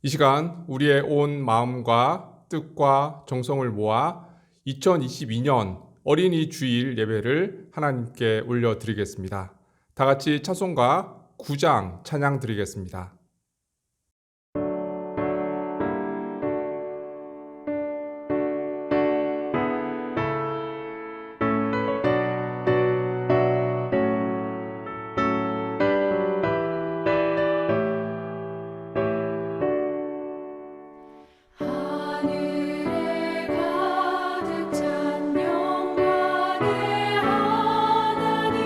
이 시간 우리의 온 마음과 뜻과 정성을 모아 2022년 어린이 주일 예배를 하나님께 올려드리겠습니다. 다 같이 찬송가 9장 찬양 드리겠습니다. 하늘에 가득 찬 영광의 하나님,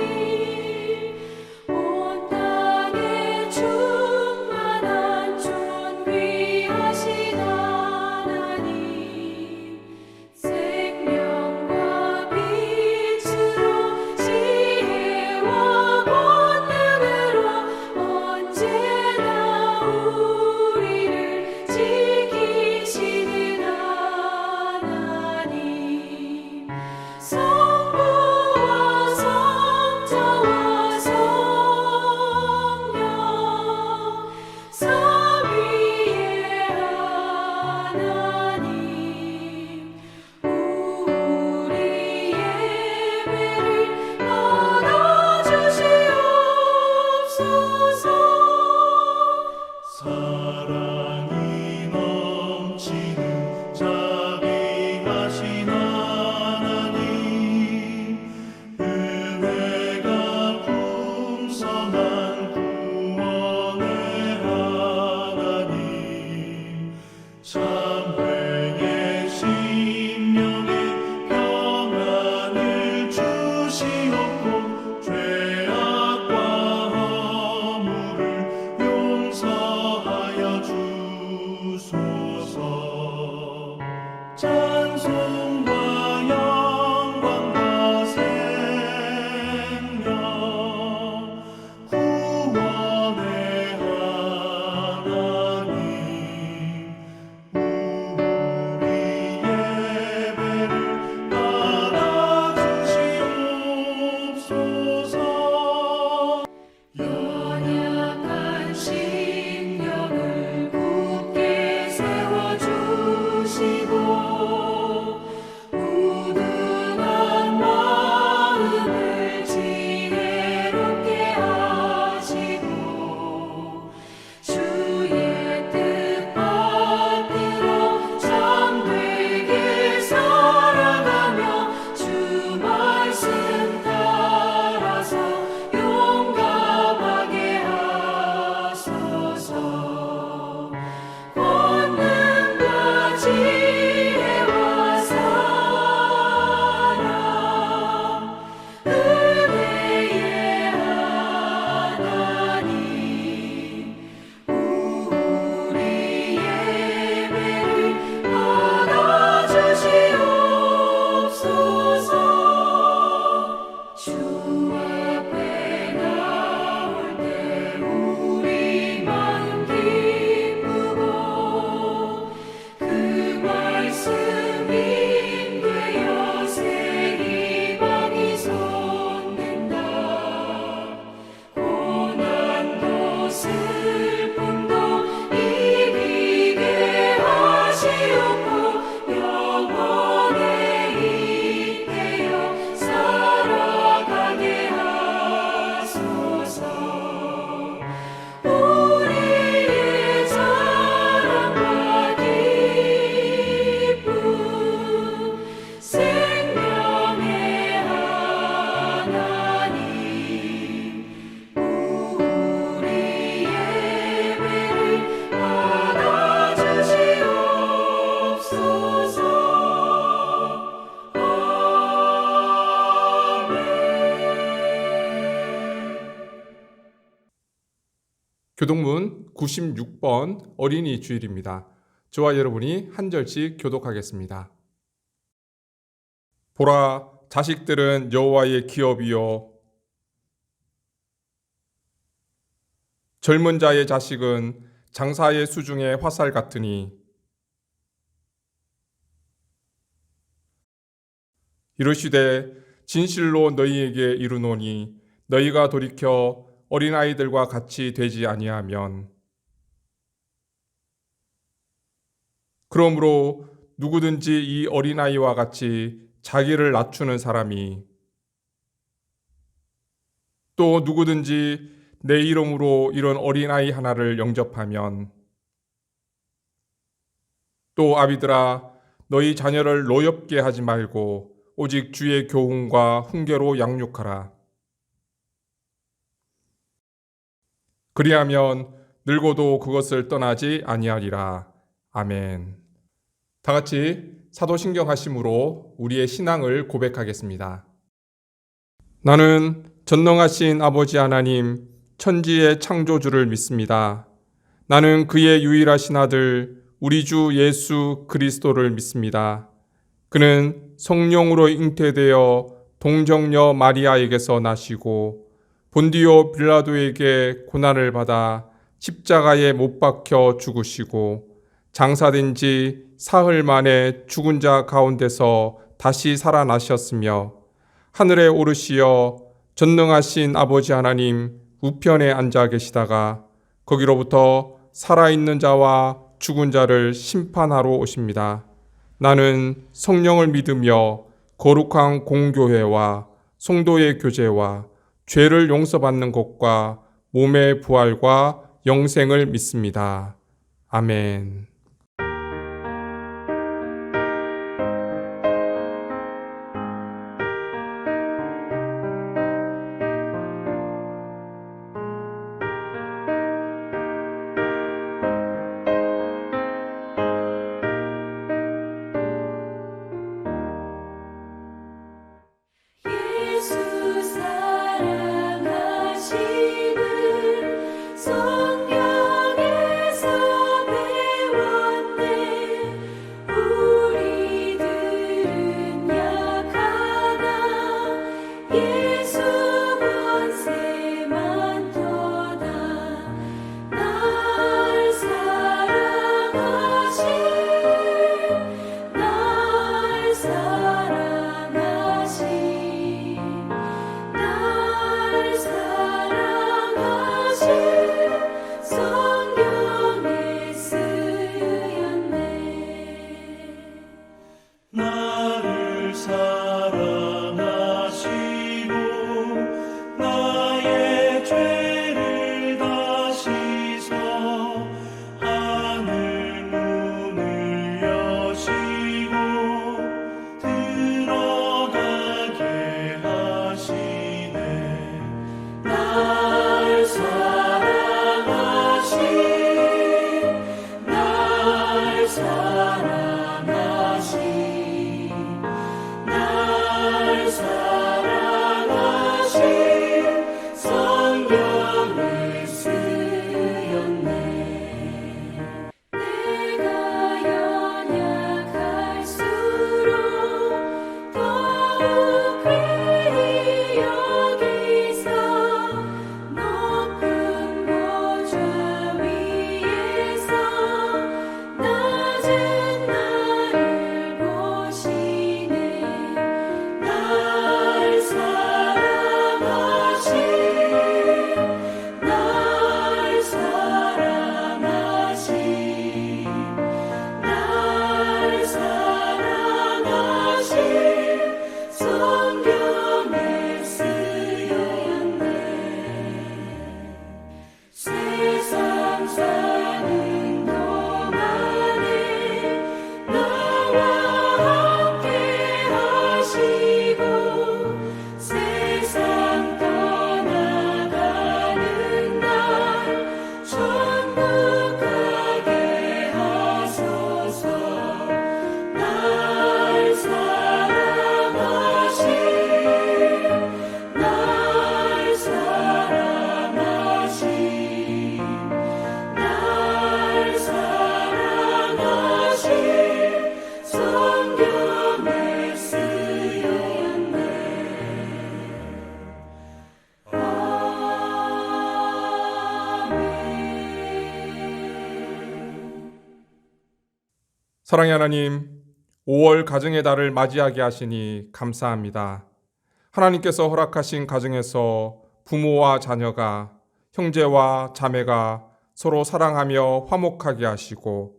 온 땅에 충만한 존귀하신 하나님, 생명과 빛으로 지혜와 권능으로 언제나 우리를 지키시는 하나님, 성부와 성자와 성령 삼위의 하나님, 우리 예배를 받아주시옵소서. 사랑이 넘치는 자비하신 하나님, 은혜가 풍성한 구원의 하나님, 참회의 심령에 평안을 주시옵고 죄악과 허물을 용서하여 주소서. 찬송과 영광과 생명, 구원의 하나님, 우리 예배를 받아주시옵소서. 연약한 심령을 굳게 세워주시고, 우둔한 마음을 지혜롭게 하시고, 주의 뜻 받들어 참되게 살아가며 주 말씀 따라서 용감하게 하소서. 권능과 지혜와 사랑, 은혜의 하나님, 우리 예배를 받아주시옵소서. 주 앞에 나올 때 우리 마음 기쁘고, 그 말씀 인되어 새 희망이 솟는다. 고난도 슬픔도 이기게 하시옵고, 영원에 잇대어 살아가게 하소서. 우리의 자랑과 기쁨, 생명의 하나님, 우리 예배를 받아주시옵소서. 교독문 96번 어린이 주일입니다. 저와 여러분이 한 절씩 교독하겠습니다. 보라, 자식들은 여호와의 기업이요 젊은 자의 자식은 장사의 수중의 화살 같으니, 이르시되 진실로 너희에게 이르노니 너희가 돌이켜 어린아이들과 같이 되지 아니하면 그러므로 누구든지 이 어린아이와 같이 자기를 낮추는 사람이, 또 누구든지 내 이름으로 이런 어린아이 하나를 영접하면, 또 아비들아, 너희 자녀를 노엽게 하지 말고 오직 주의 교훈과 훈계로 양육하라. 그리하면 늙어도 그것을 떠나지 아니하리라. 아멘. 다 같이 사도신경 하심으로 우리의 신앙을 고백하겠습니다. 나는 전능하신 아버지 하나님, 천지의 창조주를 믿습니다. 나는 그의 유일하신 아들, 우리 주 예수 그리스도를 믿습니다. 그는 성령으로 잉태되어 동정녀 마리아에게서 나시고 본디오 빌라도에게 고난을 받아 십자가에 못 박혀 죽으시고 장사된 지 사흘 만에 죽은 자 가운데서 다시 살아나셨으며 하늘에 오르시어 전능하신 아버지 하나님 우편에 앉아 계시다가 거기로부터 살아있는 자와 죽은 자를 심판하러 오십니다. 나는 성령을 믿으며 거룩한 공교회와 성도의 교제와 죄를 용서받는 것과 몸의 부활과 영생을 믿습니다. 아멘. 예수 사랑하심을 성경에서 배웠네. 우리들은 약하나 예수 권세만 더다. 날 사랑하신 날 사랑하신 날 사랑하신 성경에 쓰였네. 나를 사랑하시고 나의 죄를 다 씻어 하늘 문을 여시고 들어가게 하시네. 날 사랑하신 날 사랑하신 날 사랑하신 성경에 쓰였네. 내가 연약할수록 더욱 귀히 여기사 높은 보좌 위에서 낮은 나를 보시네. 날 사랑하신 날 사랑하신 날 사랑하신 성경에 쓰였네. 세상 사는 동안에 나와 함께 하시고 세상 떠나가는 날 천국 가게 하소서. 날 사랑하신 날 사랑하신 날 사랑하신 성경에 쓰였네. 아멘. 사랑의 하나님, 5월 가정의 달을 맞이하게 하시니 감사합니다. 하나님께서 허락하신 가정에서 부모와 자녀가, 형제와 자매가 서로 사랑하며 화목하게 하시고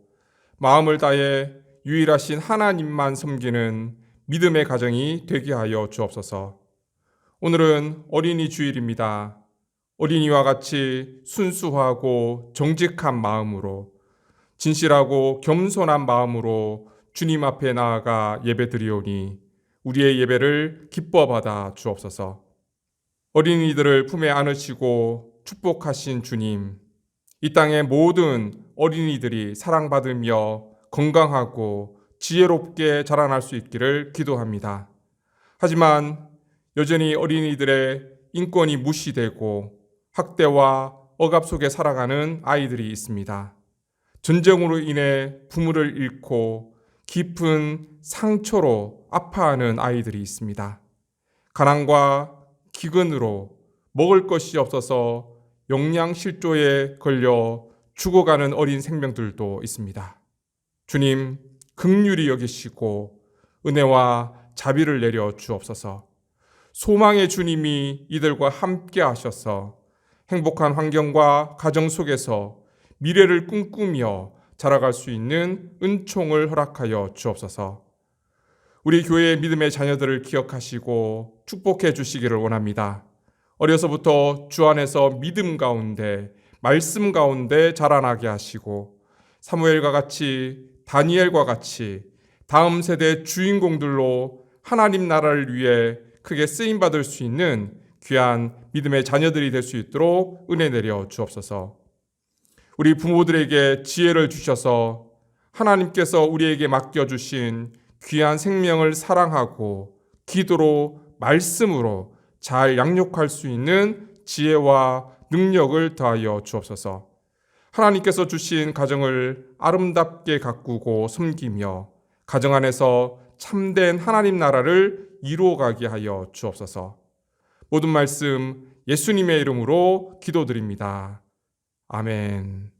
마음을 다해 유일하신 하나님만 섬기는 믿음의 가정이 되게 하여 주옵소서. 오늘은 어린이 주일입니다. 어린이와 같이 순수하고 정직한 마음으로, 진실하고 겸손한 마음으로 주님 앞에 나아가 예배드리오니 우리의 예배를 기뻐 받아 주옵소서. 어린이들을 품에 안으시고 축복하신 주님, 이 땅의 모든 어린이들이 사랑받으며 건강하고 지혜롭게 자라날 수 있기를 기도합니다. 하지만 여전히 어린이들의 인권이 무시되고 학대와 억압 속에 살아가는 아이들이 있습니다. 전쟁으로 인해 부모를 잃고 깊은 상처로 아파하는 아이들이 있습니다. 가난과 기근으로 먹을 것이 없어서 영양실조에 걸려 죽어가는 어린 생명들도 있습니다. 주님, 긍휼히 여기시고 은혜와 자비를 내려 주옵소서. 소망의 주님이 이들과 함께 하셔서 행복한 환경과 가정 속에서 미래를 꿈꾸며 자라갈 수 있는 은총을 허락하여 주옵소서. 우리 교회의 믿음의 자녀들을 기억하시고 축복해 주시기를 원합니다. 어려서부터 주 안에서 믿음 가운데, 말씀 가운데 자라나게 하시고 사무엘과 같이, 다니엘과 같이 다음 세대 주인공들로 하나님 나라를 위해 크게 쓰임받을 수 있는 귀한 믿음의 자녀들이 될 수 있도록 은혜 내려 주옵소서. 우리 부모들에게 지혜를 주셔서 하나님께서 우리에게 맡겨주신 귀한 생명을 사랑하고 기도로, 말씀으로 잘 양육할 수 있는 지혜와 능력을 더하여 주옵소서. 하나님께서 주신 가정을 아름답게 가꾸고 섬기며 가정 안에서 참된 하나님 나라를 이루어가게 하여 주옵소서. 모든 말씀 예수님의 이름으로 기도드립니다. 아멘.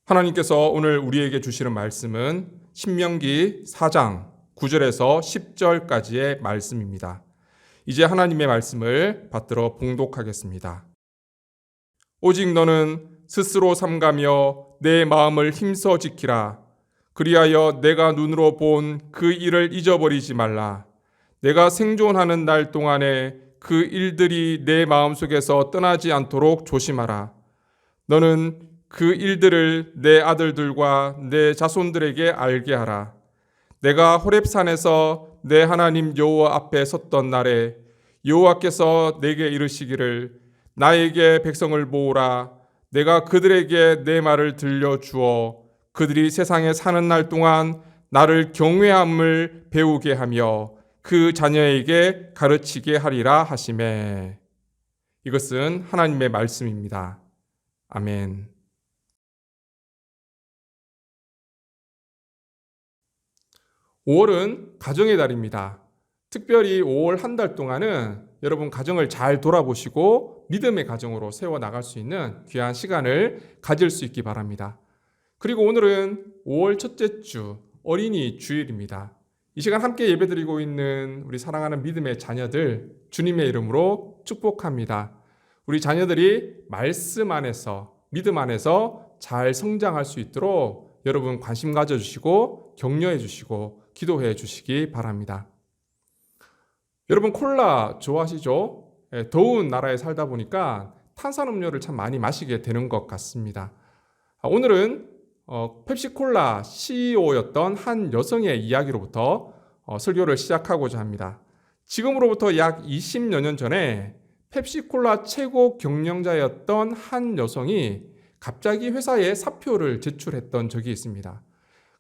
하나님께서 오늘 우리에게 주시는 말씀은 신명기 4장 9절에서 10절까지의 말씀입니다. 이제 하나님의 말씀을 받들어 봉독하겠습니다. 오직 너는 스스로 삼가며 내 마음을 힘써 지키라. 그리하여 내가 눈으로 본 그 일을 잊어버리지 말라. 내가 생존하는 날 동안에 그 일들이 내 마음속에서 떠나지 않도록 조심하라. 너는 그 일들을 내 아들들과 내 자손들에게 알게 하라. 내가 호렙산에서 내 하나님 여호와 앞에 섰던 날에 여호와께서 내게 이르시기를 나에게 백성을 모으라. 내가 그들에게 내 말을 들려주어 그들이 세상에 사는 날 동안 나를 경외함을 배우게 하며 그 자녀에게 가르치게 하리라 하시매. 이것은 하나님의 말씀입니다. 아멘. 5월은 가정의 달입니다. 특별히 5월 한 달 동안은 여러분 가정을 잘 돌아보시고 믿음의 가정으로 세워나갈 수 있는 귀한 시간을 가질 수 있기 바랍니다. 그리고 오늘은 5월 첫째 주 어린이 주일입니다. 이 시간 함께 예배드리고 있는 우리 사랑하는 믿음의 자녀들 주님의 이름으로 축복합니다. 우리 자녀들이 말씀 안에서, 믿음 안에서 잘 성장할 수 있도록 여러분 관심 가져주시고 격려해 주시고 기도해 주시기 바랍니다. 여러분 콜라 좋아하시죠? 더운 나라에 살다 보니까 탄산음료를 참 많이 마시게 되는 것 같습니다. 오늘은 펩시콜라 CEO였던 한 여성의 이야기로부터 설교를 시작하고자 합니다. 지금으로부터 약 20여 년 전에 펩시콜라 최고 경영자였던 한 여성이 갑자기 회사에 사표를 제출했던 적이 있습니다.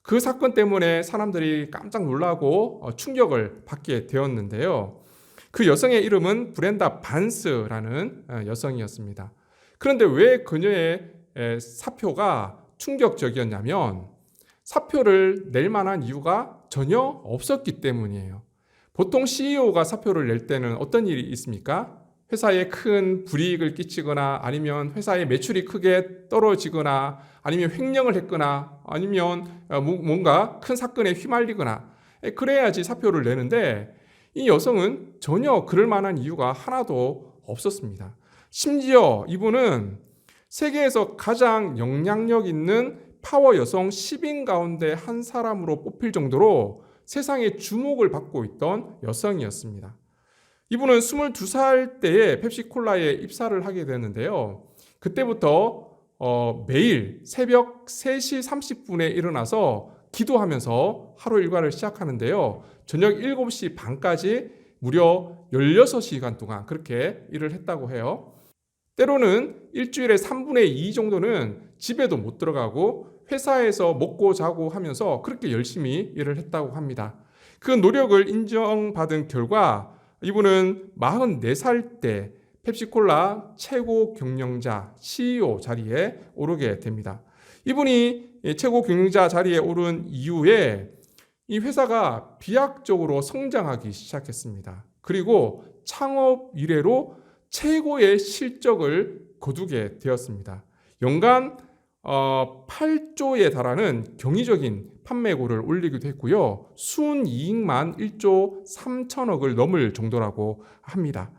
그 사건 때문에 사람들이 깜짝 놀라고 충격을 받게 되었는데요. 그 여성의 이름은 브렌다 반스라는 여성이었습니다. 그런데 왜 그녀의 사표가 충격적이었냐면 사표를 낼 만한 이유가 전혀 없었기 때문이에요. 보통 CEO가 사표를 낼 때는 어떤 일이 있습니까? 회사에 큰 불이익을 끼치거나 아니면 회사의 매출이 크게 떨어지거나 아니면 횡령을 했거나 아니면 뭔가 큰 사건에 휘말리거나 그래야지 사표를 내는데 이 여성은 전혀 그럴 만한 이유가 하나도 없었습니다. 심지어 이분은 세계에서 가장 영향력 있는 파워 여성 10인 가운데 한 사람으로 뽑힐 정도로 세상의 주목을 받고 있던 여성이었습니다. 이분은 22살 때에 펩시콜라에 입사를 하게 되는데요. 그때부터 매일 새벽 3시 30분에 일어나서 기도하면서 하루 일과를 시작하는데요. 저녁 7시 반까지 무려 16시간 동안 그렇게 일을 했다고 해요. 때로는 일주일에 3분의 2 정도는 집에도 못 들어가고 회사에서 먹고 자고 하면서 그렇게 열심히 일을 했다고 합니다. 그 노력을 인정받은 결과 이분은 44살 때 펩시콜라 최고 경영자 CEO 자리에 오르게 됩니다. 이분이 최고 경영자 자리에 오른 이후에 이 회사가 비약적으로 성장하기 시작했습니다. 그리고 창업 이래로 최고의 실적을 거두게 되었습니다. 연간 8조에 달하는 경이적인 판매고를 올리기도 했고요. 순이익만 1조 3천억을 넘을 정도라고 합니다.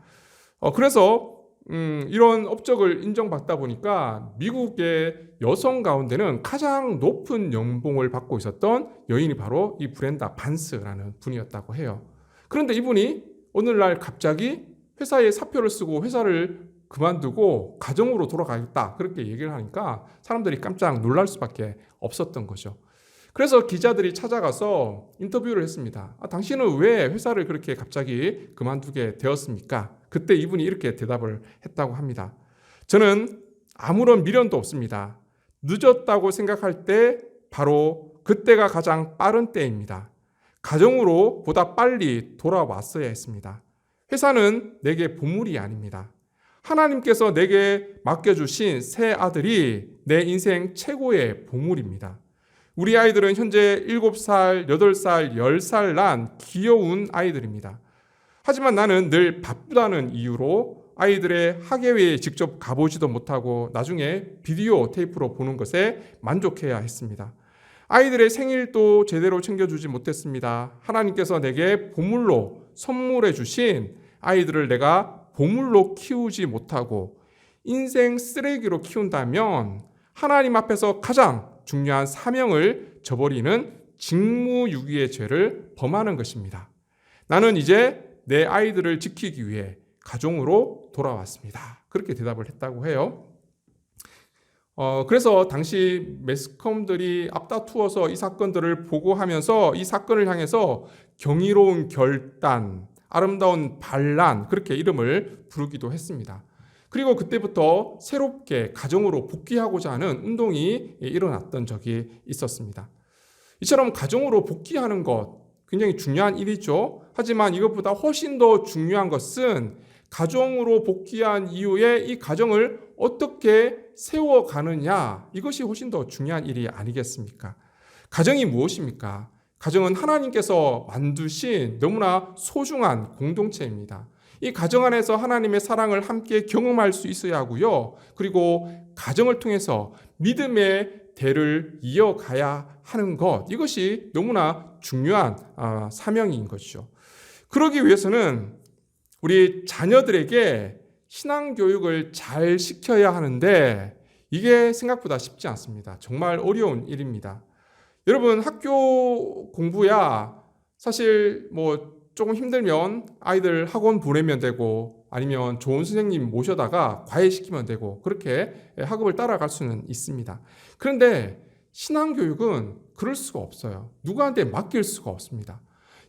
그래서 이런 업적을 인정받다 보니까 미국의 여성 가운데는 가장 높은 연봉을 받고 있었던 여인이 바로 이 브렌다 반스라는 분이었다고 해요. 그런데 이분이 오늘날 갑자기 회사에 사표를 쓰고 회사를 그만두고 가정으로 돌아가겠다 그렇게 얘기를 하니까 사람들이 깜짝 놀랄 수밖에 없었던 거죠. 그래서 기자들이 찾아가서 인터뷰를 했습니다. 당신은 왜 회사를 그렇게 갑자기 그만두게 되었습니까? 그때 이분이 이렇게 대답을 했다고 합니다. 저는 아무런 미련도 없습니다. 늦었다고 생각할 때 바로 그때가 가장 빠른 때입니다. 가정으로 보다 빨리 돌아왔어야 했습니다. 회사는 내게 보물이 아닙니다. 하나님께서 내게 맡겨주신 새 아들이 내 인생 최고의 보물입니다. 우리 아이들은 현재 7살, 8살, 10살 난 귀여운 아이들입니다. 하지만 나는 늘 바쁘다는 이유로 아이들의 학예회에 직접 가보지도 못하고 나중에 비디오 테이프로 보는 것에 만족해야 했습니다. 아이들의 생일도 제대로 챙겨주지 못했습니다. 하나님께서 내게 보물로 선물해 주신 아이들을 내가 보물로 키우지 못하고 인생 쓰레기로 키운다면 하나님 앞에서 가장 중요한 사명을 저버리는 직무유기의 죄를 범하는 것입니다. 나는 이제 내 아이들을 지키기 위해 가정으로 돌아왔습니다. 그렇게 대답을 했다고 해요. 그래서 당시 매스컴들이 앞다투어서 이 사건들을 보고하면서 이 사건을 향해서 경이로운 결단, 아름다운 반란 그렇게 이름을 부르기도 했습니다. 그리고 그때부터 새롭게 가정으로 복귀하고자 하는 운동이 일어났던 적이 있었습니다. 이처럼 가정으로 복귀하는 것 굉장히 중요한 일이죠. 하지만 이것보다 훨씬 더 중요한 것은 가정으로 복귀한 이후에 이 가정을 어떻게 세워가느냐 이것이 훨씬 더 중요한 일이 아니겠습니까? 가정이 무엇입니까? 가정은 하나님께서 만드신 너무나 소중한 공동체입니다. 이 가정 안에서 하나님의 사랑을 함께 경험할 수 있어야 하고요. 그리고 가정을 통해서 믿음의 대를 이어가야 하는 것 이것이 너무나 중요한 사명인 것이죠. 그러기 위해서는 우리 자녀들에게 신앙교육을 잘 시켜야 하는데 이게 생각보다 쉽지 않습니다. 정말 어려운 일입니다. 여러분 학교 공부야 사실 조금 힘들면 아이들 학원 보내면 되고 아니면 좋은 선생님 모셔다가 과외시키면 되고 그렇게 학업을 따라갈 수는 있습니다. 그런데 신앙교육은 그럴 수가 없어요. 누구한테 맡길 수가 없습니다.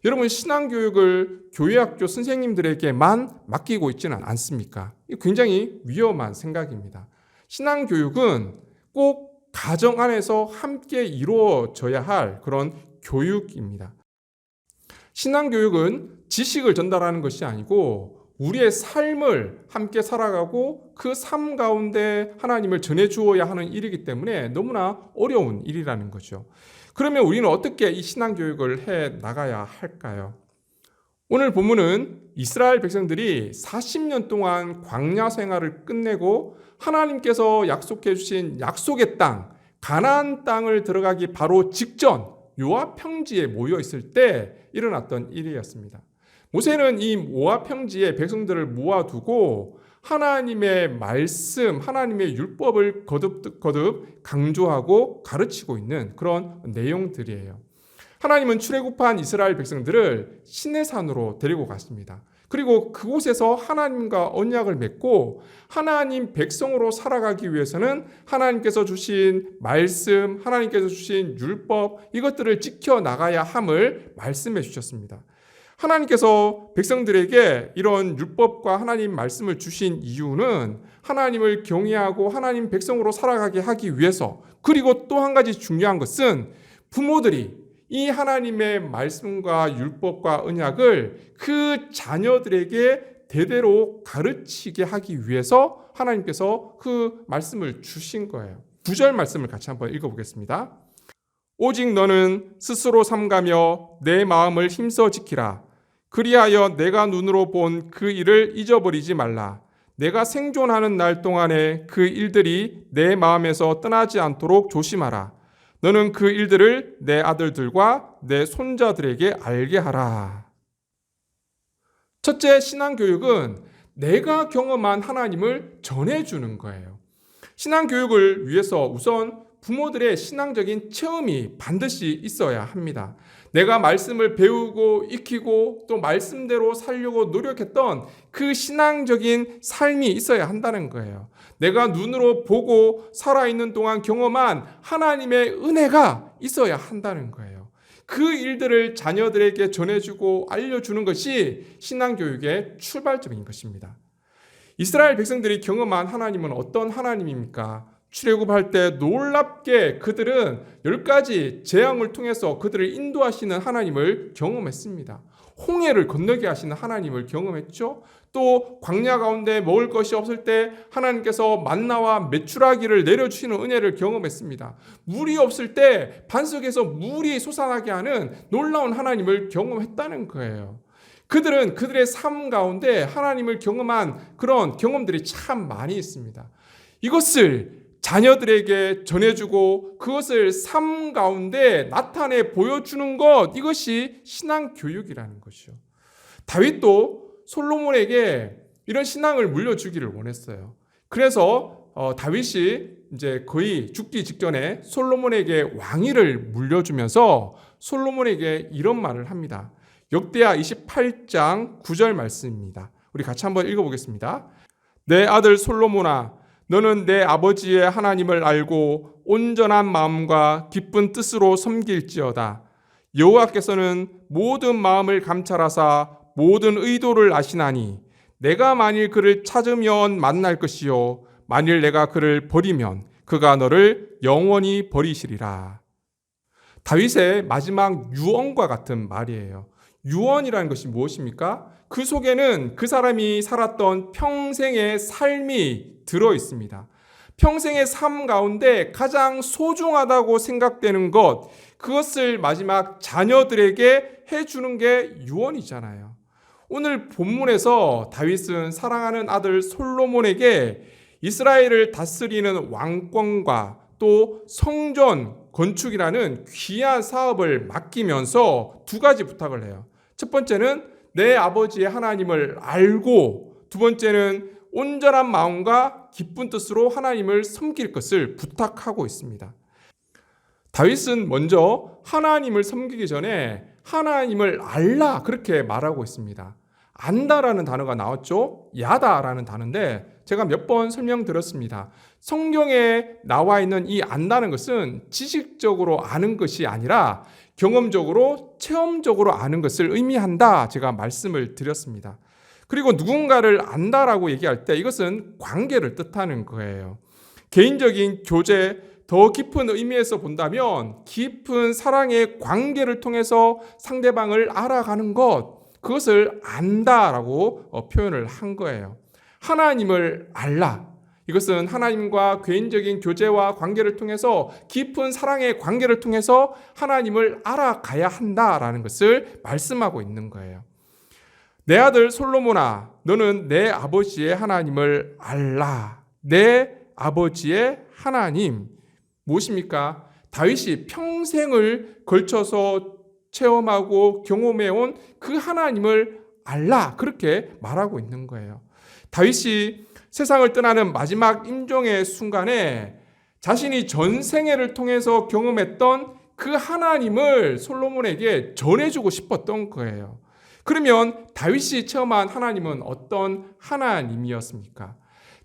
여러분 신앙교육을 교회학교 선생님들에게만 맡기고 있지는 않습니까? 이게 굉장히 위험한 생각입니다. 신앙교육은 꼭 가정 안에서 함께 이루어져야 할 그런 교육입니다. 신앙교육은 지식을 전달하는 것이 아니고 우리의 삶을 함께 살아가고 그 삶 가운데 하나님을 전해주어야 하는 일이기 때문에 너무나 어려운 일이라는 거죠. 그러면 우리는 어떻게 이 신앙교육을 해 나가야 할까요? 오늘 본문은 이스라엘 백성들이 40년 동안 광야 생활을 끝내고 하나님께서 약속해 주신 약속의 땅, 가나안 땅을 들어가기 바로 직전 모압 평지에 모여 있을 때 일어났던 일이었습니다. 모세는 이 모압 평지에 백성들을 모아두고 하나님의 말씀, 하나님의 율법을 거듭 강조하고 가르치고 있는 그런 내용들이에요. 하나님은 출애굽한 이스라엘 백성들을 시내산으로 데리고 갔습니다. 그리고 그곳에서 하나님과 언약을 맺고 하나님 백성으로 살아가기 위해서는 하나님께서 주신 말씀, 하나님께서 주신 율법 이것들을 지켜나가야 함을 말씀해 주셨습니다. 하나님께서 백성들에게 이런 율법과 하나님 말씀을 주신 이유는 하나님을 경외하고 하나님 백성으로 살아가게 하기 위해서, 그리고 또 한 가지 중요한 것은 부모들이 이 하나님의 말씀과 율법과 언약을 그 자녀들에게 대대로 가르치게 하기 위해서 하나님께서 그 말씀을 주신 거예요. 9절 말씀을 같이 한번 읽어보겠습니다. 오직 너는 스스로 삼가며 내 마음을 힘써 지키라. 그리하여 내가 눈으로 본 그 일을 잊어버리지 말라. 내가 생존하는 날 동안에 그 일들이 내 마음에서 떠나지 않도록 조심하라. 너는 그 일들을 내 아들들과 내 손자들에게 알게 하라. 첫째, 신앙교육은 내가 경험한 하나님을 전해주는 거예요. 신앙교육을 위해서 우선 부모들의 신앙적인 체험이 반드시 있어야 합니다. 내가 말씀을 배우고 익히고 또 말씀대로 살려고 노력했던 그 신앙적인 삶이 있어야 한다는 거예요. 내가 눈으로 보고 살아있는 동안 경험한 하나님의 은혜가 있어야 한다는 거예요. 그 일들을 자녀들에게 전해주고 알려주는 것이 신앙교육의 출발점인 것입니다. 이스라엘 백성들이 경험한 하나님은 어떤 하나님입니까? 출애굽할 때 놀랍게 그들은 10가지 재앙을 통해서 그들을 인도하시는 하나님을 경험했습니다. 홍해를 건너게 하시는 하나님을 경험했죠. 또 광야 가운데 먹을 것이 없을 때 하나님께서 만나와 메추라기를 내려주시는 은혜를 경험했습니다. 물이 없을 때 반석에서 물이 솟아나게 하는 놀라운 하나님을 경험했다는 거예요. 그들은 그들의 삶 가운데 하나님을 경험한 그런 경험들이 참 많이 있습니다. 이것을 자녀들에게 전해주고 그것을 삶 가운데 나타내 보여주는 것, 이것이 신앙교육이라는 것이죠. 다윗도 솔로몬에게 이런 신앙을 물려주기를 원했어요. 그래서 다윗이 이제 거의 죽기 직전에 솔로몬에게 왕위를 물려주면서 솔로몬에게 이런 말을 합니다. 역대하 28장 9절 말씀입니다. 우리 같이 한번 읽어보겠습니다. 내 아들 솔로몬아, 너는 내 아버지의 하나님을 알고 온전한 마음과 기쁜 뜻으로 섬길지어다. 여호와께서는 모든 마음을 감찰하사 모든 의도를 아시나니 내가 만일 그를 찾으면 만날 것이요 만일 내가 그를 버리면 그가 너를 영원히 버리시리라. 다윗의 마지막 유언과 같은 말이에요. 유언이라는 것이 무엇입니까? 그 속에는 그 사람이 살았던 평생의 삶이 들어 있습니다. 평생의 삶 가운데 가장 소중하다고 생각되는 것, 그것을 마지막 자녀들에게 해주는 게 유언이잖아요. 오늘 본문에서 다윗은 사랑하는 아들 솔로몬에게 이스라엘을 다스리는 왕권과 또 성전 건축이라는 귀한 사업을 맡기면서 두 가지 부탁을 해요. 첫 번째는 내 아버지의 하나님을 알고, 두 번째는 온전한 마음과 기쁜 뜻으로 하나님을 섬길 것을 부탁하고 있습니다. 다윗은 먼저 하나님을 섬기기 전에 하나님을 알라 그렇게 말하고 있습니다. 안다라는 단어가 나왔죠. 야다라는 단어인데 제가 몇 번 설명드렸습니다. 성경에 나와 있는 이 안다는 것은 지식적으로 아는 것이 아니라 경험적으로 체험적으로 아는 것을 의미한다, 제가 말씀을 드렸습니다. 그리고 누군가를 안다라고 얘기할 때 이것은 관계를 뜻하는 거예요. 개인적인 교제, 더 깊은 의미에서 본다면 깊은 사랑의 관계를 통해서 상대방을 알아가는 것, 그것을 안다라고 표현을 한 거예요. 하나님을 알라. 이것은 하나님과 개인적인 교제와 관계를 통해서 깊은 사랑의 관계를 통해서 하나님을 알아가야 한다라는 것을 말씀하고 있는 거예요. 내 아들 솔로몬아, 너는 내 아버지의 하나님을 알라. 내 아버지의 하나님 무엇입니까? 다윗이 평생을 걸쳐서 체험하고 경험해온 그 하나님을 알라, 그렇게 말하고 있는 거예요. 다윗이 세상을 떠나는 마지막 임종의 순간에 자신이 전생애를 통해서 경험했던 그 하나님을 솔로몬에게 전해주고 싶었던 거예요. 그러면 다윗이 체험한 하나님은 어떤 하나님이었습니까?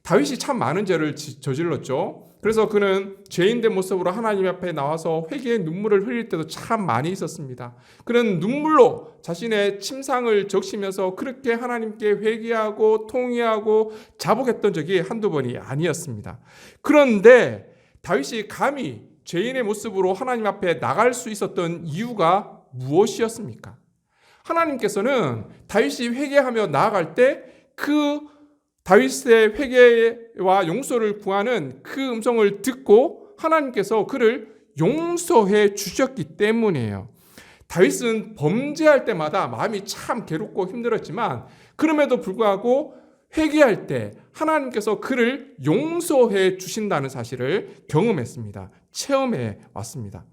다윗이 참 많은 죄를 저질렀죠. 그래서 그는 죄인된 모습으로 하나님 앞에 나와서 회개의 눈물을 흘릴 때도 참 많이 있었습니다. 그는 눈물로 자신의 침상을 적시면서 그렇게 하나님께 회개하고 통회하고 자복했던 적이 한두 번이 아니었습니다. 그런데 다윗이 감히 죄인의 모습으로 하나님 앞에 나갈 수 있었던 이유가 무엇이었습니까? 하나님께서는 다윗이 회개하며 나아갈 때 그 다윗의 회개와 용서를 구하는 그 음성을 듣고 하나님께서 그를 용서해 주셨기 때문이에요. 다윗은 범죄할 때마다 마음이 참 괴롭고 힘들었지만 그럼에도 불구하고 회개할 때 하나님께서 그를 용서해 주신다는 사실을 경험했습니다. 체험해 왔습니다.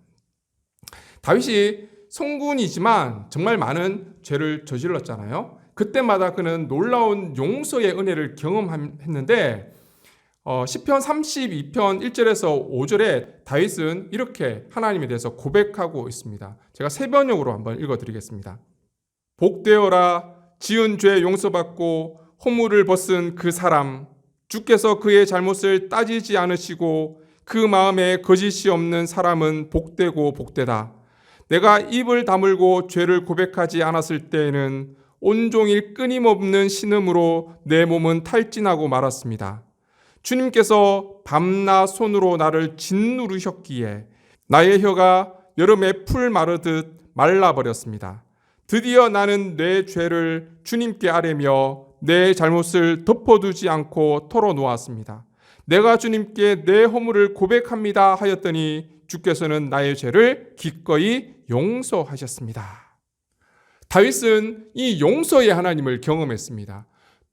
다윗이 성군이지만 정말 많은 죄를 저질렀잖아요. 그때마다 그는 놀라운 용서의 은혜를 경험했는데 시편 32편 1절에서 5절에 다윗은 이렇게 하나님에 대해서 고백하고 있습니다. 제가 세 번역으로 한번 읽어드리겠습니다. 복되어라, 지은 죄 용서받고 허물을 벗은 그 사람, 주께서 그의 잘못을 따지지 않으시고 그 마음에 거짓이 없는 사람은 복되고 복되다. 내가 입을 다물고 죄를 고백하지 않았을 때에는 온종일 끊임없는 신음으로 내 몸은 탈진하고 말았습니다. 주님께서 밤낮 손으로 나를 짓누르셨기에 나의 혀가 여름에 풀 마르듯 말라버렸습니다. 드디어 나는 내 죄를 주님께 아뢰며 내 잘못을 덮어두지 않고 털어놓았습니다. 내가 주님께 내 허물을 고백합니다 하였더니 주께서는 나의 죄를 기꺼이 용서하셨습니다. 다윗은 이 용서의 하나님을 경험했습니다.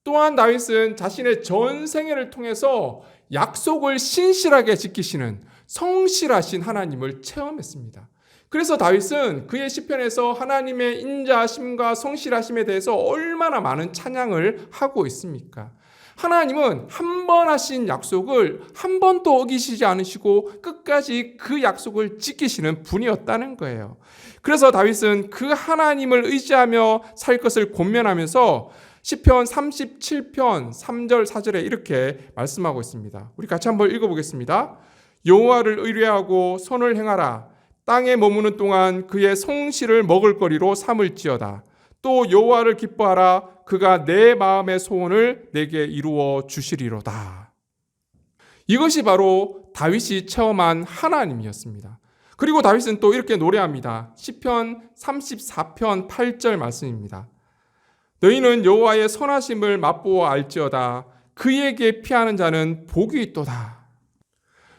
또한 다윗은 자신의 전생애를 통해서 약속을 신실하게 지키시는 성실하신 하나님을 체험했습니다. 그래서 다윗은 그의 시편에서 하나님의 인자하심과 성실하심에 대해서 얼마나 많은 찬양을 하고 있습니까? 하나님은 한 번 하신 약속을 한 번도 어기시지 않으시고 끝까지 그 약속을 지키시는 분이었다는 거예요. 그래서 다윗은 그 하나님을 의지하며 살 것을 권면하면서 시편 37편 3절 4절에 이렇게 말씀하고 있습니다. 우리 같이 한번 읽어보겠습니다. 여호와를 의뢰하고 선을 행하라. 땅에 머무는 동안 그의 성실을 먹을거리로 삼을지어다. 또 여호와를 기뻐하라. 그가 내 마음의 소원을 내게 이루어 주시리로다. 이것이 바로 다윗이 체험한 하나님이었습니다. 그리고 다윗은 또 이렇게 노래합니다. 시편 34편 8절 말씀입니다. 너희는 여호와의 선하심을 맛보아 알지어다. 그에게 피하는 자는 복이 있도다.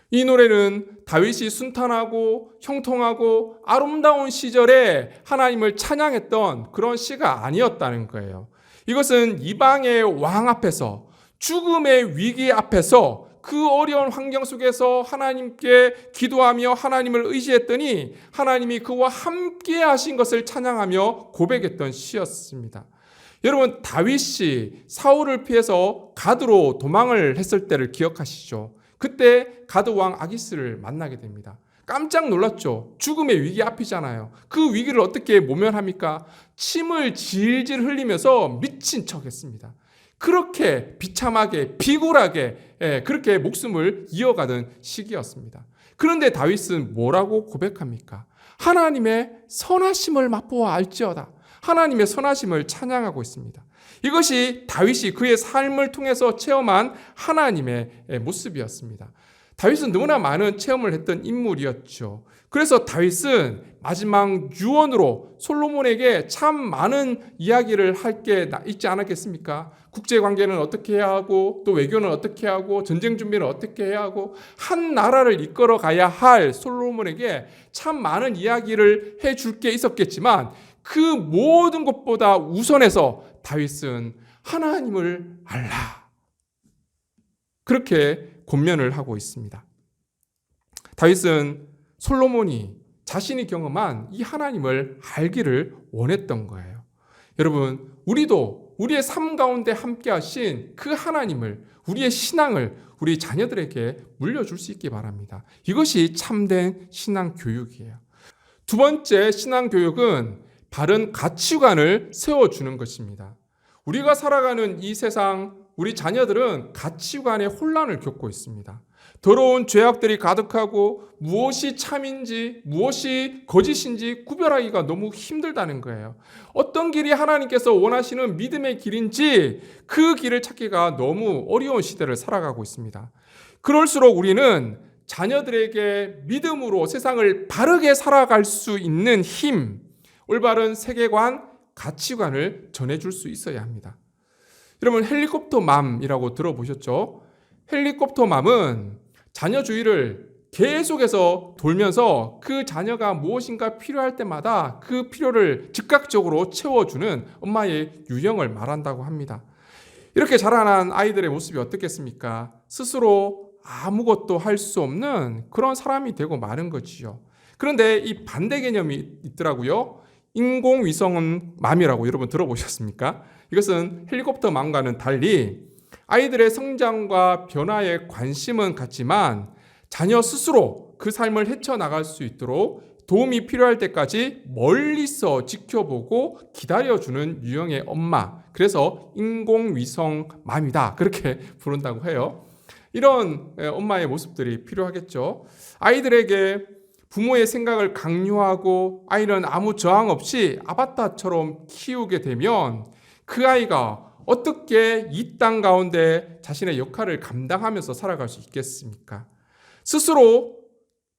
이 노래는 다윗이 순탄하고 형통하고 아름다운 시절에 하나님을 찬양했던 그런 시가 아니었다는 거예요. 이것은 이방의 왕 앞에서, 죽음의 위기 앞에서 그 어려운 환경 속에서 하나님께 기도하며 하나님을 의지했더니 하나님이 그와 함께 하신 것을 찬양하며 고백했던 시였습니다. 여러분, 다윗이 사울을 피해서 가드로 도망을 했을 때를 기억하시죠? 그때 가드 왕 아기스를 만나게 됩니다. 깜짝 놀랐죠. 죽음의 위기 앞이잖아요. 그 위기를 어떻게 모면합니까? 침을 질질 흘리면서 미친 척했습니다. 그렇게 비참하게 비굴하게 그렇게 목숨을 이어가던 시기였습니다. 그런데 다윗은 뭐라고 고백합니까? 하나님의 선하심을 맛보아 알지어다. 하나님의 선하심을 찬양하고 있습니다. 이것이 다윗이 그의 삶을 통해서 체험한 하나님의 모습이었습니다. 다윗은 너무나 많은 체험을 했던 인물이었죠. 그래서 다윗은 마지막 유언으로 솔로몬에게 참 많은 이야기를 할 게 있지 않았겠습니까? 국제관계는 어떻게 해야 하고 또 외교는 어떻게 하고 전쟁 준비는 어떻게 해야 하고 한 나라를 이끌어 가야 할 솔로몬에게 참 많은 이야기를 해줄 게 있었겠지만 그 모든 것보다 우선해서 다윗은 하나님을 알라. 그렇게 권면을 하고 있습니다. 다윗은 솔로몬이 자신이 경험한 이 하나님을 알기를 원했던 거예요. 여러분, 우리도 우리의 삶 가운데 함께 하신 그 하나님을, 우리의 신앙을 우리 자녀들에게 물려줄 수 있기 바랍니다. 이것이 참된 신앙 교육이에요. 두 번째 신앙 교육은 바른 가치관을 세워주는 것입니다. 우리가 살아가는 이 세상, 우리 자녀들은 가치관의 혼란을 겪고 있습니다. 더러운 죄악들이 가득하고 무엇이 참인지 무엇이 거짓인지 구별하기가 너무 힘들다는 거예요. 어떤 길이 하나님께서 원하시는 믿음의 길인지 그 길을 찾기가 너무 어려운 시대를 살아가고 있습니다. 그럴수록 우리는 자녀들에게 믿음으로 세상을 바르게 살아갈 수 있는 힘, 올바른 세계관, 가치관을 전해줄 수 있어야 합니다. 여러분, 헬리콥터 맘이라고 들어보셨죠? 헬리콥터 맘은 자녀 주위를 계속해서 돌면서 그 자녀가 무엇인가 필요할 때마다 그 필요를 즉각적으로 채워주는 엄마의 유형을 말한다고 합니다. 이렇게 자라난 아이들의 모습이 어떻겠습니까? 스스로 아무것도 할 수 없는 그런 사람이 되고 마는 거지요. 그런데 이 반대 개념이 있더라고요. 인공위성 맘이라고 여러분 들어보셨습니까? 이것은 헬리콥터 맘과는 달리 아이들의 성장과 변화에 관심은 갖지만 자녀 스스로 그 삶을 헤쳐나갈 수 있도록 도움이 필요할 때까지 멀리서 지켜보고 기다려주는 유형의 엄마. 그래서 인공위성 맘이다. 그렇게 부른다고 해요. 이런 엄마의 모습들이 필요하겠죠. 아이들에게 부모의 생각을 강요하고 아이는 아무 저항 없이 아바타처럼 키우게 되면 그 아이가 어떻게 이 땅 가운데 자신의 역할을 감당하면서 살아갈 수 있겠습니까? 스스로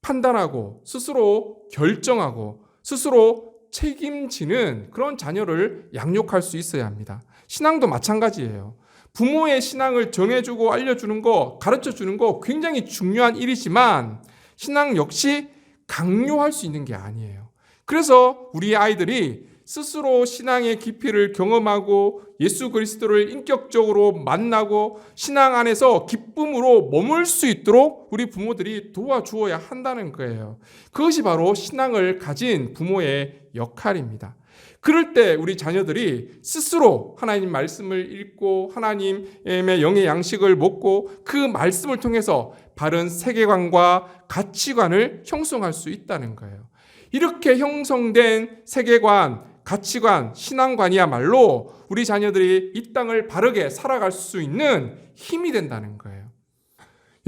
판단하고 스스로 결정하고 스스로 책임지는 그런 자녀를 양육할 수 있어야 합니다. 신앙도 마찬가지예요. 부모의 신앙을 정해주고 알려주는 거, 가르쳐주는 거 굉장히 중요한 일이지만 신앙 역시 강요할 수 있는 게 아니에요. 그래서 우리 아이들이 스스로 신앙의 깊이를 경험하고 예수 그리스도를 인격적으로 만나고 신앙 안에서 기쁨으로 머물 수 있도록 우리 부모들이 도와주어야 한다는 거예요. 그것이 바로 신앙을 가진 부모의 역할입니다. 그럴 때 우리 자녀들이 스스로 하나님 말씀을 읽고 하나님의 영의 양식을 먹고 그 말씀을 통해서 바른 세계관과 가치관을 형성할 수 있다는 거예요. 이렇게 형성된 세계관, 가치관, 신앙관이야말로 우리 자녀들이 이 땅을 바르게 살아갈 수 있는 힘이 된다는 거예요.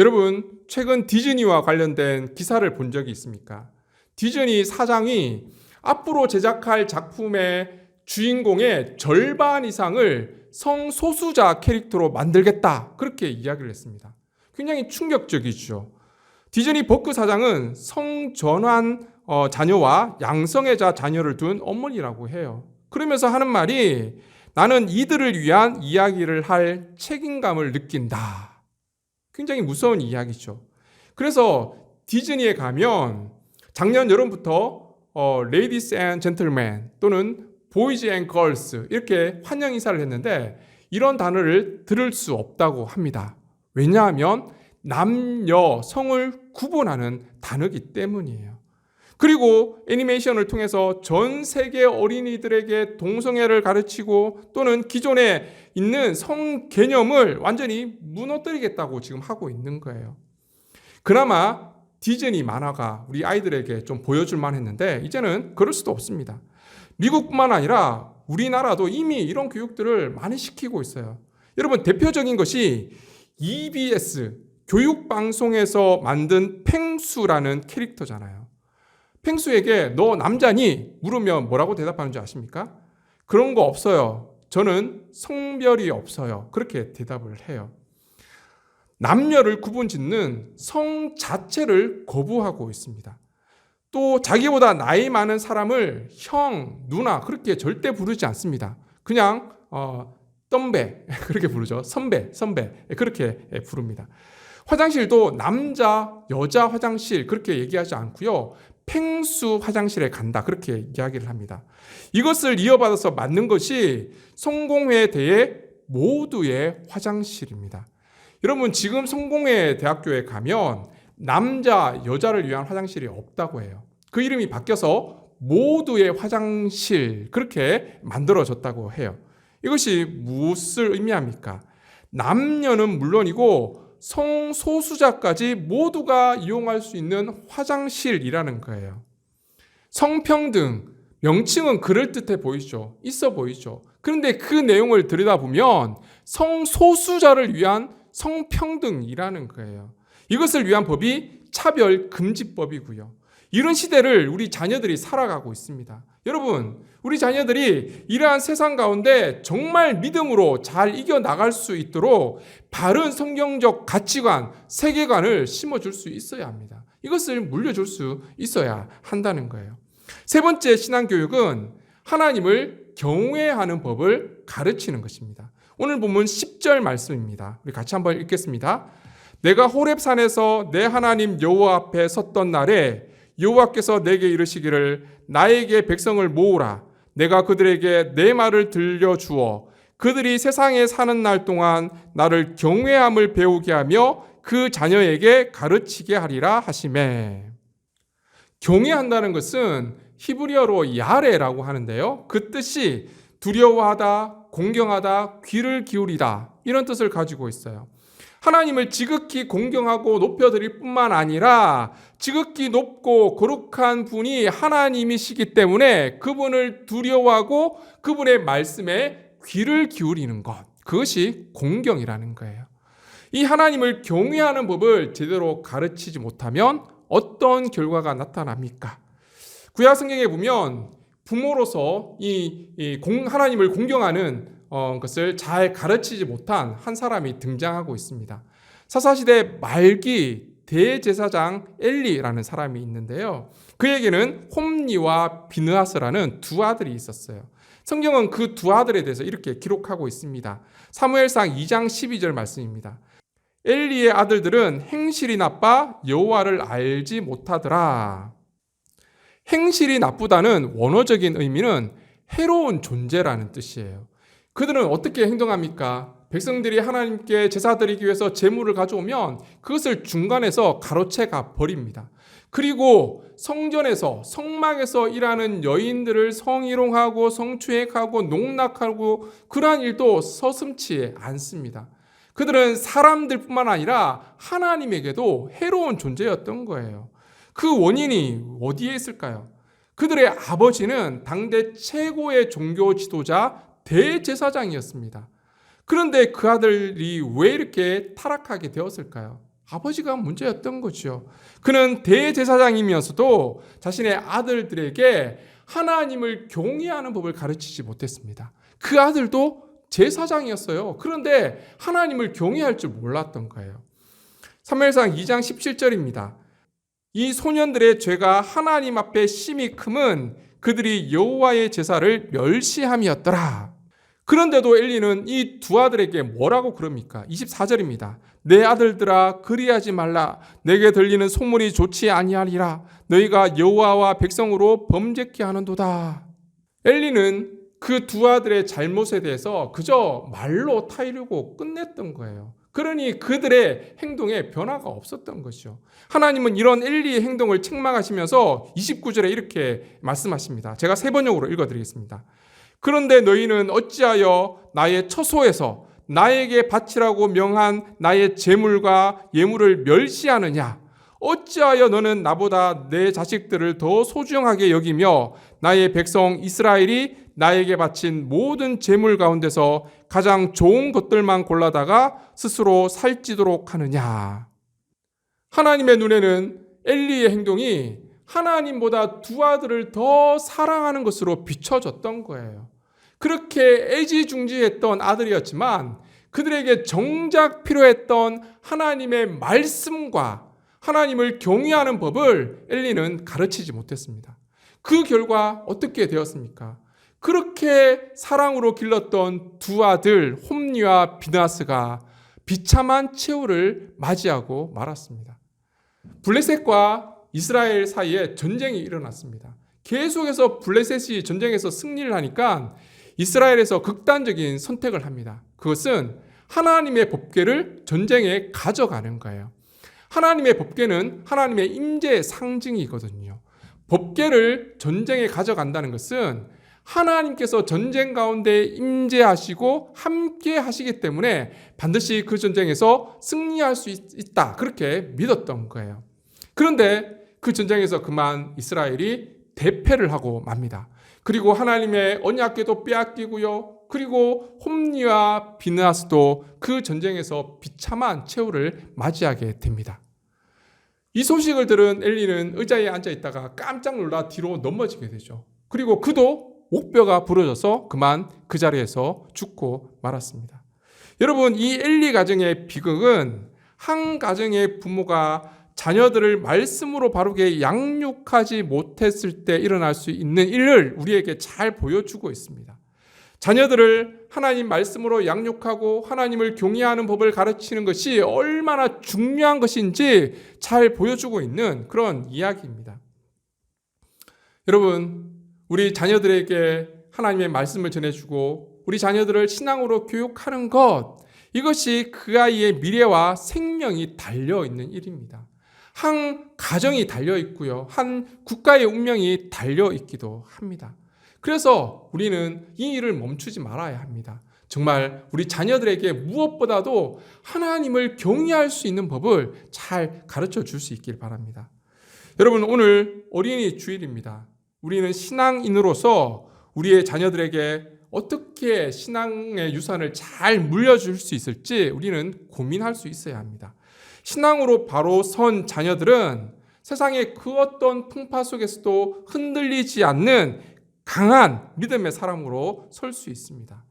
여러분, 최근 디즈니와 관련된 기사를 본 적이 있습니까? 디즈니 사장이 앞으로 제작할 작품의 주인공의 절반 이상을 성소수자 캐릭터로 만들겠다. 그렇게 이야기를 했습니다. 굉장히 충격적이죠. 디즈니 버크 사장은 성전환 자녀와 양성애자 자녀를 둔 어머니라고 해요. 그러면서 하는 말이 나는 이들을 위한 이야기를 할 책임감을 느낀다. 굉장히 무서운 이야기죠. 그래서 디즈니에 가면 작년 여름부터 Ladies and Gentlemen 또는 Boys and Girls 이렇게 환영 인사를 했는데 이런 단어를 들을 수 없다고 합니다. 왜냐하면 남녀, 성을 구분하는 단어이기 때문이에요. 그리고 애니메이션을 통해서 전 세계 어린이들에게 동성애를 가르치고 또는 기존에 있는 성 개념을 완전히 무너뜨리겠다고 지금 하고 있는 거예요. 그나마 디즈니 만화가 우리 아이들에게 좀 보여줄 만했는데 이제는 그럴 수도 없습니다. 미국뿐만 아니라 우리나라도 이미 이런 교육들을 많이 시키고 있어요. 여러분, 대표적인 것이 EBS 교육방송에서 만든 펭수라는 캐릭터잖아요. 펭수에게 너 남자니? 물으면 뭐라고 대답하는 줄 아십니까? 그런 거 없어요. 저는 성별이 없어요. 그렇게 대답을 해요. 남녀를 구분짓는 성 자체를 거부하고 있습니다. 또 자기보다 나이 많은 사람을 형, 누나 그렇게 절대 부르지 않습니다. 그냥 덤배 그렇게 부르죠. 선배 그렇게 부릅니다. 화장실도 남자, 여자 화장실 그렇게 얘기하지 않고요. 펭수 화장실에 간다. 그렇게 이야기를 합니다. 이것을 이어받아서 만든 것이 성공회에 대해 모두의 화장실입니다. 여러분, 지금 성공회 대학교에 가면 남자, 여자를 위한 화장실이 없다고 해요. 그 이름이 바뀌어서 모두의 화장실, 그렇게 만들어졌다고 해요. 이것이 무엇을 의미합니까? 남녀는 물론이고 성소수자까지 모두가 이용할 수 있는 화장실이라는 거예요. 성평등, 명칭은 그럴듯해 보이죠. 있어 보이죠. 그런데 그 내용을 들여다보면 성소수자를 위한 성평등이라는 거예요. 이것을 위한 법이 차별금지법이고요. 이런 시대를 우리 자녀들이 살아가고 있습니다. 여러분, 우리 자녀들이 이러한 세상 가운데 정말 믿음으로 잘 이겨나갈 수 있도록 바른 성경적 가치관, 세계관을 심어줄 수 있어야 합니다. 이것을 물려줄 수 있어야 한다는 거예요. 세 번째 신앙교육은 하나님을 경외하는 법을 가르치는 것입니다. 오늘 본문 10절 말씀입니다. 우리 같이 한번 읽겠습니다. 내가 호렙산에서 내 하나님 여호와 앞에 섰던 날에 여호와께서 내게 이르시기를 나에게 백성을 모으라. 내가 그들에게 내 말을 들려주어 그들이 세상에 사는 날 동안 나를 경외함을 배우게 하며 그 자녀에게 가르치게 하리라 하시매. 경외한다는 것은 히브리어로 야레라고 하는데요. 그 뜻이 두려워하다, 공경하다, 귀를 기울이다, 이런 뜻을 가지고 있어요. 하나님을 지극히 공경하고 높여드릴 뿐만 아니라 지극히 높고 거룩한 분이 하나님이시기 때문에 그분을 두려워하고 그분의 말씀에 귀를 기울이는 것, 그것이 공경이라는 거예요. 이 하나님을 경외하는 법을 제대로 가르치지 못하면 어떤 결과가 나타납니까? 구약 성경에 보면 부모로서 하나님을 공경하는 것을 잘 가르치지 못한 한 사람이 등장하고 있습니다. 사사시대 말기 대제사장 엘리라는 사람이 있는데요. 그에게는 홈니와 비느하스라는 두 아들이 있었어요. 성경은 그 두 아들에 대해서 이렇게 기록하고 있습니다. 사무엘상 2장 12절 말씀입니다. 엘리의 아들들은 행실이 나빠 여호와를 알지 못하더라. 행실이 나쁘다는 원어적인 의미는 해로운 존재라는 뜻이에요. 그들은 어떻게 행동합니까? 백성들이 하나님께 제사 드리기 위해서 제물을 가져오면 그것을 중간에서 가로채가 버립니다. 그리고 성전에서, 성막에서 일하는 여인들을 성희롱하고 성추행하고 농락하고 그러한 일도 서슴지 않습니다. 그들은 사람들뿐만 아니라 하나님에게도 해로운 존재였던 거예요. 그 원인이 어디에 있을까요? 그들의 아버지는 당대 최고의 종교 지도자 대제사장이었습니다. 그런데 그 아들이 왜 이렇게 타락하게 되었을까요? 아버지가 문제였던 거죠. 그는 대제사장이면서도 자신의 아들들에게 하나님을 경외하는 법을 가르치지 못했습니다. 그 아들도 제사장이었어요. 그런데 하나님을 경외할 줄 몰랐던 거예요. 사무엘상 2장 17절입니다. 이 소년들의 죄가 하나님 앞에 심히 크면 그들이 여호와의 제사를 멸시함이었더라. 그런데도 엘리는 이 두 아들에게 뭐라고 그럽니까? 24절입니다. 내 아들들아 그리하지 말라. 내게 들리는 소문이 좋지 아니하리라. 너희가 여호와와 백성으로 범죄케 하는도다. 엘리는 그 두 아들의 잘못에 대해서 그저 말로 타이르고 끝냈던 거예요. 그러니 그들의 행동에 변화가 없었던 것이죠. 하나님은 이런 엘리의 행동을 책망하시면서 29절에 이렇게 말씀하십니다. 제가 세 번역으로 읽어드리겠습니다. 그런데 너희는 어찌하여 나의 처소에서 나에게 바치라고 명한 나의 제물과 예물을 멸시하느냐? 어찌하여 너는 나보다 내 자식들을 더 소중하게 여기며 나의 백성 이스라엘이 나에게 바친 모든 제물 가운데서 가장 좋은 것들만 골라다가 스스로 살찌도록 하느냐? 하나님의 눈에는 엘리의 행동이 하나님보다 두 아들을 더 사랑하는 것으로 비춰졌던 거예요. 그렇게 애지중지했던 아들이었지만 그들에게 정작 필요했던 하나님의 말씀과 하나님을 경외하는 법을 엘리는 가르치지 못했습니다. 그 결과 어떻게 되었습니까? 그렇게 사랑으로 길렀던 두 아들 홈니와 비느하스가 비참한 최후를 맞이하고 말았습니다. 블레셋과 이스라엘 사이에 전쟁이 일어났습니다. 계속해서 블레셋이 전쟁에서 승리를 하니까 이스라엘에서 극단적인 선택을 합니다. 그것은 하나님의 법궤를 전쟁에 가져가는 거예요. 하나님의 법궤는 하나님의 임재의 상징이거든요. 법궤를 전쟁에 가져간다는 것은 하나님께서 전쟁 가운데 임재하시고 함께 하시기 때문에 반드시 그 전쟁에서 승리할 수 있다. 그렇게 믿었던 거예요. 그런데 그 전쟁에서 그만 이스라엘이 대패를 하고 맙니다. 그리고 하나님의 언약궤도 빼앗기고요. 그리고 홈리와 비느하스도 그 전쟁에서 비참한 최후를 맞이하게 됩니다. 이 소식을 들은 엘리는 의자에 앉아 있다가 깜짝 놀라 뒤로 넘어지게 되죠. 그리고 그도 목뼈가 부러져서 그만 그 자리에서 죽고 말았습니다. 여러분, 이 엘리 가정의 비극은 한 가정의 부모가 자녀들을 말씀으로 바르게 양육하지 못했을 때 일어날 수 있는 일을 우리에게 잘 보여주고 있습니다. 자녀들을 하나님 말씀으로 양육하고 하나님을 경외하는 법을 가르치는 것이 얼마나 중요한 것인지 잘 보여주고 있는 그런 이야기입니다. 여러분, 우리 자녀들에게 하나님의 말씀을 전해주고 우리 자녀들을 신앙으로 교육하는 것, 이것이 그 아이의 미래와 생명이 달려있는 일입니다. 한 가정이 달려있고요. 한 국가의 운명이 달려있기도 합니다. 그래서 우리는 이 일을 멈추지 말아야 합니다. 정말 우리 자녀들에게 무엇보다도 하나님을 경외할 수 있는 법을 잘 가르쳐 줄 수 있길 바랍니다. 여러분, 오늘 어린이 주일입니다. 우리는 신앙인으로서 우리의 자녀들에게 어떻게 신앙의 유산을 잘 물려줄 수 있을지 우리는 고민할 수 있어야 합니다. 신앙으로 바로 선 자녀들은 세상의 그 어떤 풍파 속에서도 흔들리지 않는 강한 믿음의 사람으로 설 수 있습니다.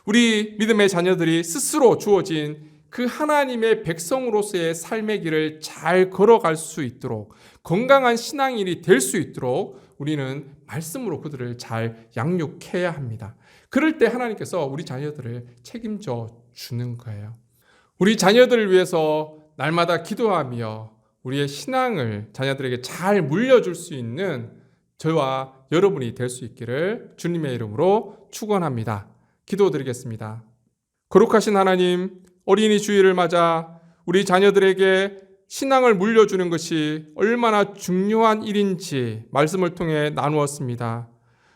우리 믿음의 자녀들이 스스로 주어진 그 하나님의 백성으로서의 삶의 길을 잘 걸어갈 수 있도록, 건강한 신앙인이 될 수 있도록 우리는 말씀으로 그들을 잘 양육해야 합니다. 그럴 때 하나님께서 우리 자녀들을 책임져 주는 거예요. 우리 자녀들을 위해서 날마다 기도하며 우리의 신앙을 자녀들에게 잘 물려줄 수 있는 저와 여러분이 될 수 있기를 주님의 이름으로 축원합니다. 기도드리겠습니다. 거룩하신 하나님, 어린이 주일을 맞아 우리 자녀들에게 신앙을 물려주는 것이 얼마나 중요한 일인지 말씀을 통해 나누었습니다.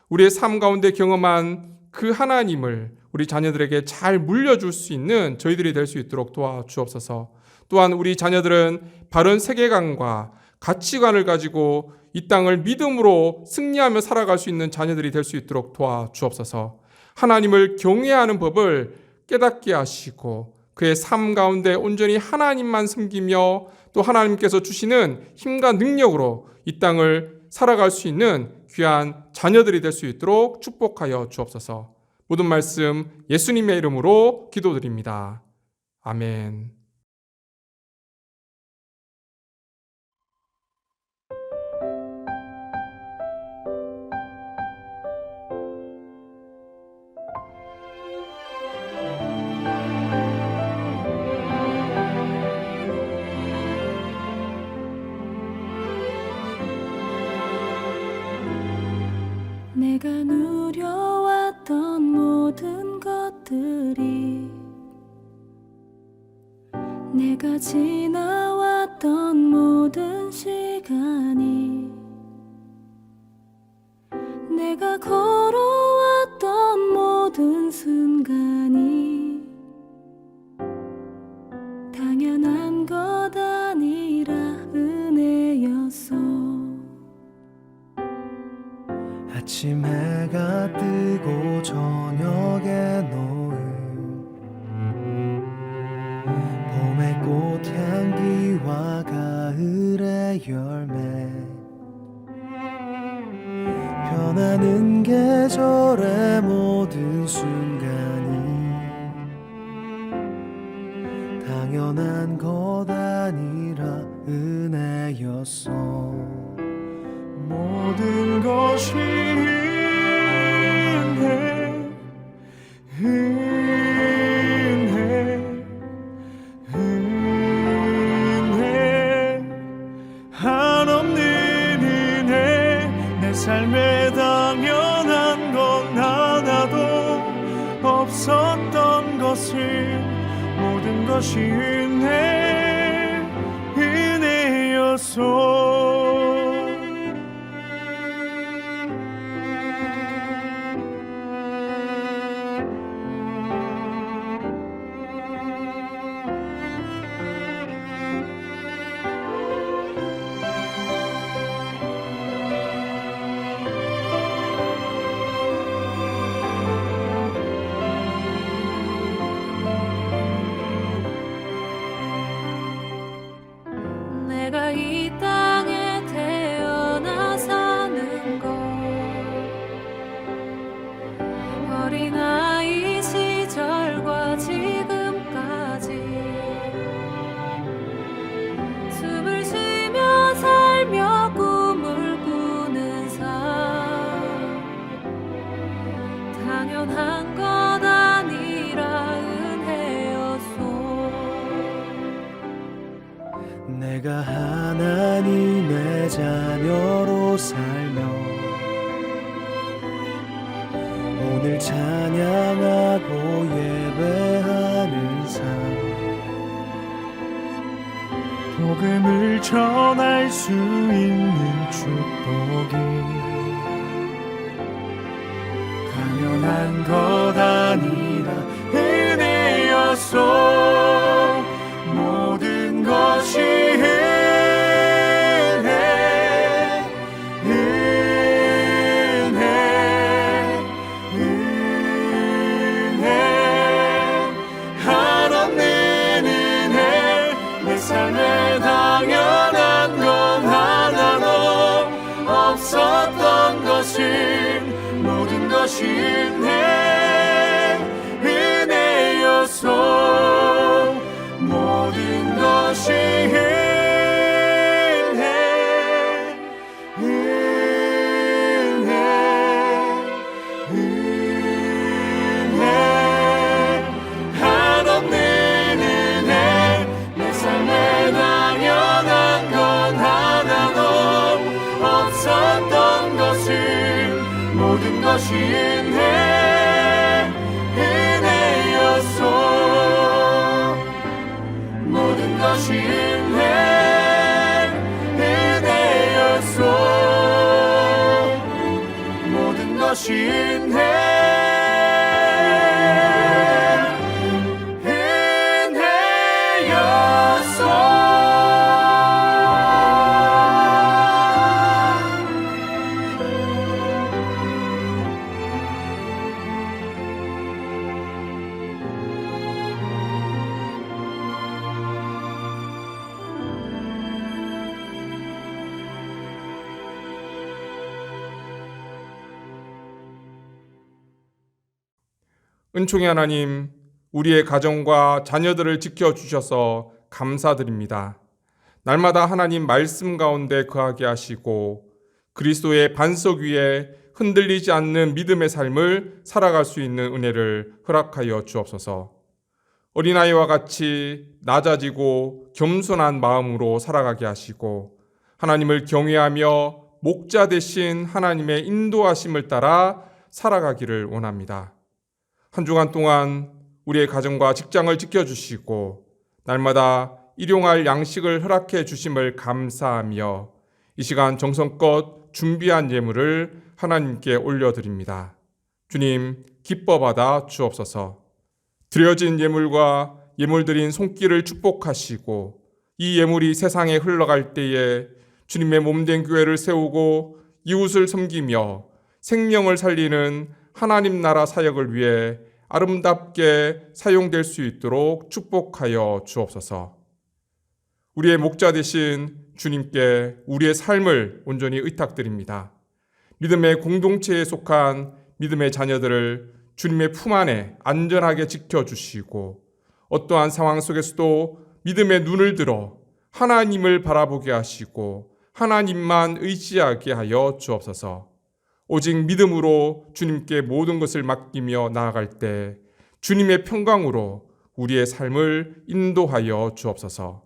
우리의 삶 가운데 경험한 그 하나님을 우리 자녀들에게 잘 물려줄 수 있는 저희들이 될 수 있도록 도와주옵소서. 또한 우리 자녀들은 바른 세계관과 가치관을 가지고 이 땅을 믿음으로 승리하며 살아갈 수 있는 자녀들이 될 수 있도록 도와주옵소서. 하나님을 경외하는 법을 깨닫게 하시고 그의 삶 가운데 온전히 하나님만 섬기며 또 하나님께서 주시는 힘과 능력으로 이 땅을 살아갈 수 있는 귀한 자녀들이 될 수 있도록 축복하여 주옵소서. 모든 말씀 예수님의 이름으로 기도드립니다. 아멘. 내가 누려왔던 모든 것들이, 내가 지나왔던 모든 시간이, 내가 걸어왔던 모든 순간이 당연한 것 아니라 은혜였어. 아침 해가 뜨고 저녁에 노을, 봄의 꽃향기와 가을의 열매, 변하는 계절의 모든 순간이 당연한 것 아니라 은혜였어. 모든 것이 은혜, 은혜, 한없는 것이 은혜였소. 내가 이 땅에 태어나 사는 것 어린아이 시절과 지금까지 숨을 쉬며 살며 꿈을 꾸는 삶 당연한 것 아니라 은혜였소. 내가 하나님의 자녀로 살며 오늘 찬양하고 예배하는 삶 복음을 전할 수 있는 축복이 당연한 것 아니라 은혜였소. 모든 것이 은혜 한없는 은혜. 내 삶에 당연한 건 하나도 없었던 것은 모든 것이 은혜였소. 모든 것이 은혜 한없는 은혜. 내 삶에 당연한 건 하나도 없었던 것은 모든 것이 은혜였소. 모든 것이 은혜였소. 모든 것이 은총의 하나님, 우리의 가정과 자녀들을 지켜주셔서 감사드립니다. 날마다 하나님 말씀 가운데 거하게 하시고 그리스도의 반석 위에 흔들리지 않는 믿음의 삶을 살아갈 수 있는 은혜를 허락하여 주옵소서. 어린아이와 같이 낮아지고 겸손한 마음으로 살아가게 하시고 하나님을 경외하며 목자 되신 하나님의 인도하심을 따라 살아가기를 원합니다. 한 주간 동안 우리의 가정과 직장을 지켜주시고 날마다 일용할 양식을 허락해 주심을 감사하며 이 시간 정성껏 준비한 예물을 하나님께 올려드립니다. 주님, 기뻐 받아 주옵소서. 드려진 예물과 예물 드린 손길을 축복하시고 이 예물이 세상에 흘러갈 때에 주님의 몸된 교회를 세우고 이웃을 섬기며 생명을 살리는 하나님 나라 사역을 위해 아름답게 사용될 수 있도록 축복하여 주옵소서. 우리의 목자 되신 주님께 우리의 삶을 온전히 의탁드립니다. 믿음의 공동체에 속한 믿음의 자녀들을 주님의 품 안에 안전하게 지켜주시고 어떠한 상황 속에서도 믿음의 눈을 들어 하나님을 바라보게 하시고 하나님만 의지하게 하여 주옵소서. 오직 믿음으로 주님께 모든 것을 맡기며 나아갈 때 주님의 평강으로 우리의 삶을 인도하여 주옵소서.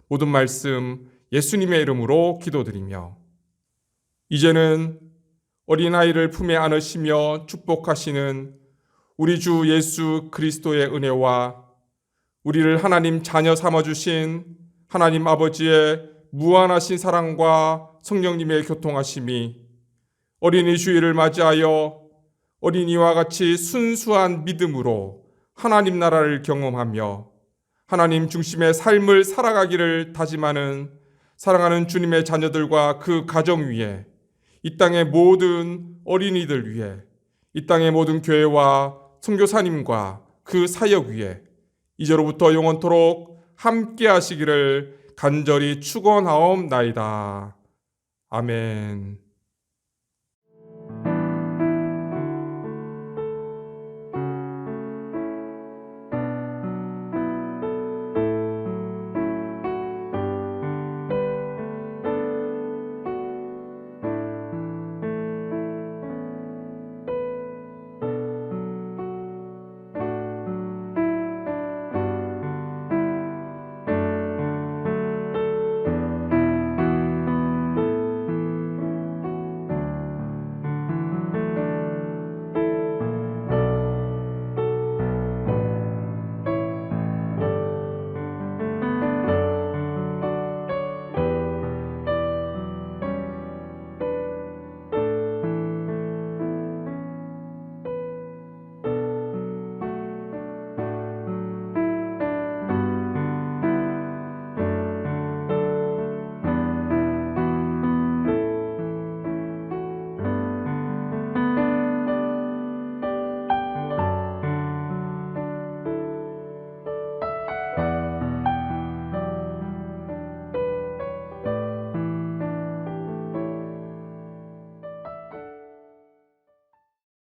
모든 말씀 예수님의 이름으로 기도드리며 이제는 어린아이를 품에 안으시며 축복하시는 우리 주 예수 그리스도의 은혜와 우리를 하나님 자녀 삼아주신 하나님 아버지의 무한하신 사랑과 성령님의 교통하심이 어린이 주일을 맞이하여 어린이와 같이 순수한 믿음으로 하나님 나라를 경험하며 하나님 중심의 삶을 살아가기를 다짐하는 사랑하는 주님의 자녀들과 그 가정 위에, 이 땅의 모든 어린이들 위에, 이 땅의 모든 교회와 선교사님과 그 사역 위에 이제로부터 영원토록 함께 하시기를 간절히 축원하옵나이다. 아멘.